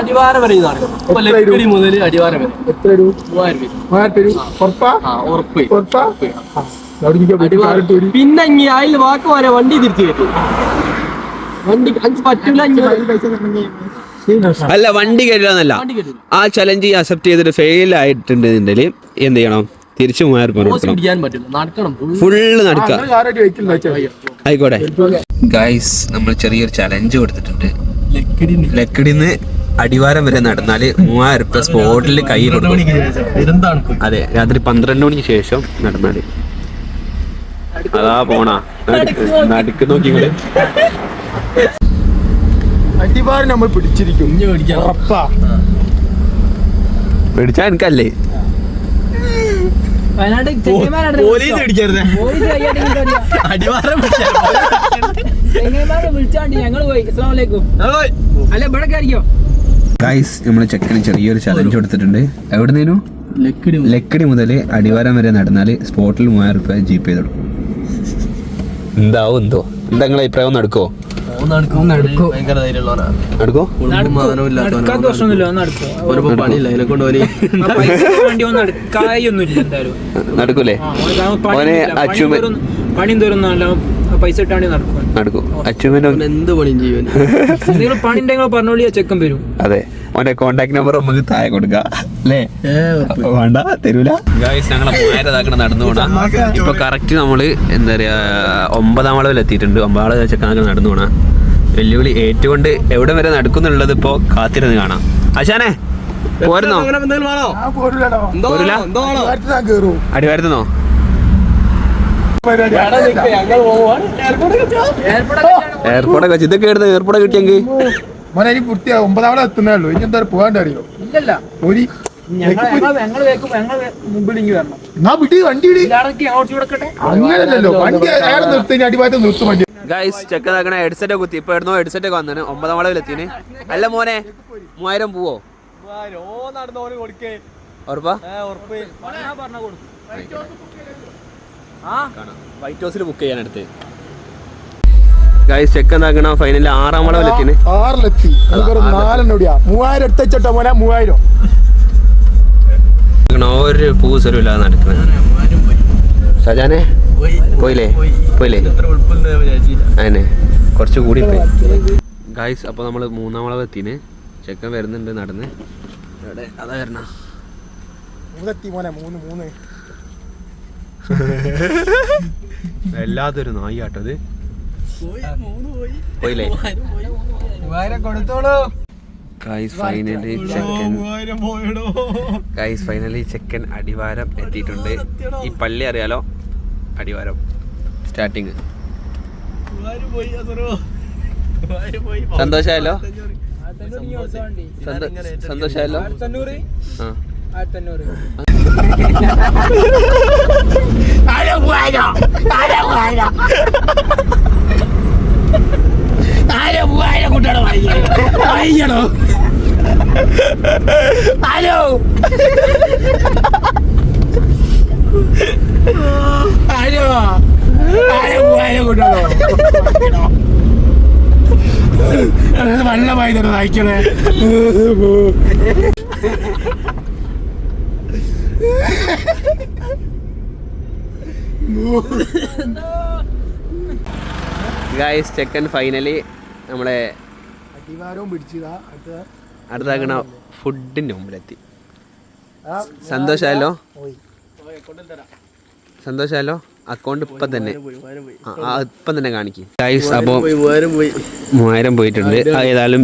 അടിവാരം വരെ മുതൽ അടിവാരം പിന്നെ അതിൽ വാക്ക് പറയാ വണ്ടി തിരിച്ചു കയറ്റും. വണ്ടി പറ്റൂല. അല്ല വണ്ടി കയറ്റില്ല, ആ ചലഞ്ച് അക്സെപ്റ്റ് ചെയ്തിട്ട് ഫെയിൽ ആയിട്ടുണ്ടെന്നുണ്ടെങ്കിൽ എന്ത് ചെയ്യണം? തിരിച്ചു 3000 ഫുള്ള് നടക്കാം. ആയിക്കോട്ടെ ഗൈസ്, നമ്മൾ ചെറിയൊരു ചലഞ്ച് കൊടുത്തിട്ടുണ്ട്. ലക്കിടിന്ന് അടിവാരം വരെ നടന്നാല് 3000 സ്പോട്ടിൽ കയ്യിൽ കൊടുക്കും. അതെ, രാത്രി 12 മണിക്ക് ശേഷം നടന്നാല്. അതാ പോണാ നടുക്ക് നോക്കിങ്ങള്. അടിവാരം നമ്മൾ പിടിച്ചിരിക്കും. പിടിച്ചാ എനിക്കല്ലേ പോലീസ് പിടിച്ചത് വിളിച്ചാണ്ടി ഞങ്ങൾ പോയി. അല്ലെ ഇവിടെ കയറിക്കോ. ഗൈസ്, നമ്മള് ചെക്കന് ചെറിയൊരു ചലഞ്ച് കൊടുത്തിട്ടുണ്ട്. എവിടുന്നേനു? ലക്കിടി മുതൽ അടിവാരം വരെ നടന്നാല് സ്പോട്ടിൽ 3000 ജീപ്പ് ചെയ്ത് കൊടുക്കും. എന്താവും എന്തോ? എന്താ നിങ്ങളെ അഭിപ്രായം? നടക്കോ? നടക്കൂലേ? പണി പൈസ ഇട്ടാണ്ട് നടക്കും. എന്ത് പണിയും ചെയ്യും. നിങ്ങൾ പണി പറഞ്ഞോളി, ചെക്കൻ വരും. അതെ, ഓന്റെ കോണ്ടാക്ട് നമ്പർ നമുക്ക് താഴെ കൊടുക്കാം അല്ലേ? വേണ്ട, തരൂല. ഗൈസ്, ഞങ്ങളെ 3000 നടന്നു പോണ. ഇപ്പൊ കറക്റ്റ് നമ്മള് എന്താ പറയാ 9ാം വളവിൽ എത്തിയിട്ടുണ്ട്. 9ാം വളവ് ചെക്കനൊക്കെ നടന്നു പോണ. വെല്ലുവിളി ഏറ്റുകൊണ്ട് എവിടെ വരെ നടക്കുന്നുള്ളത് ഇപ്പൊ കാത്തിരുന്ന് കാണാം. ആശാനെ പോരുന്നോ? അടിവാരത്തുന്നോ? എയർപോർട്ടൊക്കെ വെച്ച് ഇതൊക്കെ എടുത്ത് എയർപോർട്ട് കിട്ടിയെങ്കിൽ 9ാം വളവ് എത്തുന്നേ ഉള്ളൂ. ഇനി എന്താ പോകാണ്ട് അറിയോ? അങ്ങനല്ലോ, വണ്ടി നിർത്തി അടിവാരത്ത് നിർത്തും വണ്ടി. ഗൈസ്, ചെക്കനാക്കണ ഹെഡ്സെറ്റ് കുത്തി. ഇപ്പൊ ഇടുന്നോ ഹെഡ്സെറ്റ് ഒക്കെ വന്നാണ്. 9ാം വളവിൽ എത്തിന്. അല്ല മോനെ, 3000 പോവോ? ഉറപ്പാ? വൈറ്റ് ഹൗസിൽ ബുക്ക് ചെയ്യാൻ എടുത്ത്. ഗൈസ്, ചെക്കനാക്കണ ഫൈനലിൽ 6ാം വളവിലെത്തിന്. 6ലെത്തി. 3000 എടുത്തോ മോനെ. 3000 ഒരു പൂസലുമില്ലാതെ നടക്കുന്നത്. ഷജാനെ പോയില്ലേ? അതിനെ കുറച്ച് കൂടി പോയി. ഗൈസ്, അപ്പോൾ നമ്മൾ 3ാം വളവ് എത്തിന്. ചെക്കൻ വരുന്നുണ്ട് നടന്ന്. അതാ വരണ വല്ലാത്തൊരു നായിയാട്ടത്. പോയില്ലേ? ഗൈസ്, ഫൈനലി ചെക്കൻ അടിവാരം എത്തിയിട്ടുണ്ട്. ഈ പള്ളി അറിയാലോ? അടിവാരം സ്റ്റാർട്ടിങ്. സന്തോഷായല്ലോ? സന്തോഷായല്ലോ? വെള്ളമായി തന്നെ നയിക്കണേ. ഗൈസ്, ചെക്കൻ ഫൈനലി നമ്മളെ അടുത്താക്കണ ഫുഡിന്റെ മുമ്പിലെത്തി. സന്തോഷായല്ലോ? സന്തോഷായല്ലോ? അക്കൗണ്ട് ഇപ്പം തന്നെ കാണിക്കും. ഗൈസ്, അപ്പോൾ 3000 പോയിട്ടുണ്ട്. ഏതായാലും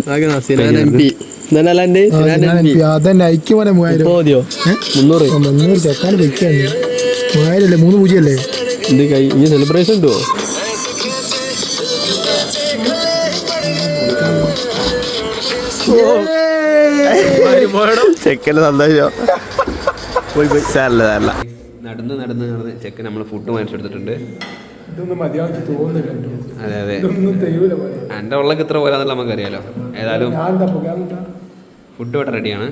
സെലിബ്രേഷൻ ഉണ്ടോ? ചെക്കന് സന്തോഷം. നടന്ന് ചെക്കൻ നമ്മൾ ഫുഡ് മേടിച്ചെടുത്തിട്ടുണ്ട്. അതെ അതെ, എൻ്റെ ഉള്ളക്ക് ഇത്ര പോരാന്നുള്ള നമുക്കറിയാലോ. ഏതായാലും ഫുഡ് ഇവിടെ റെഡിയാണ്.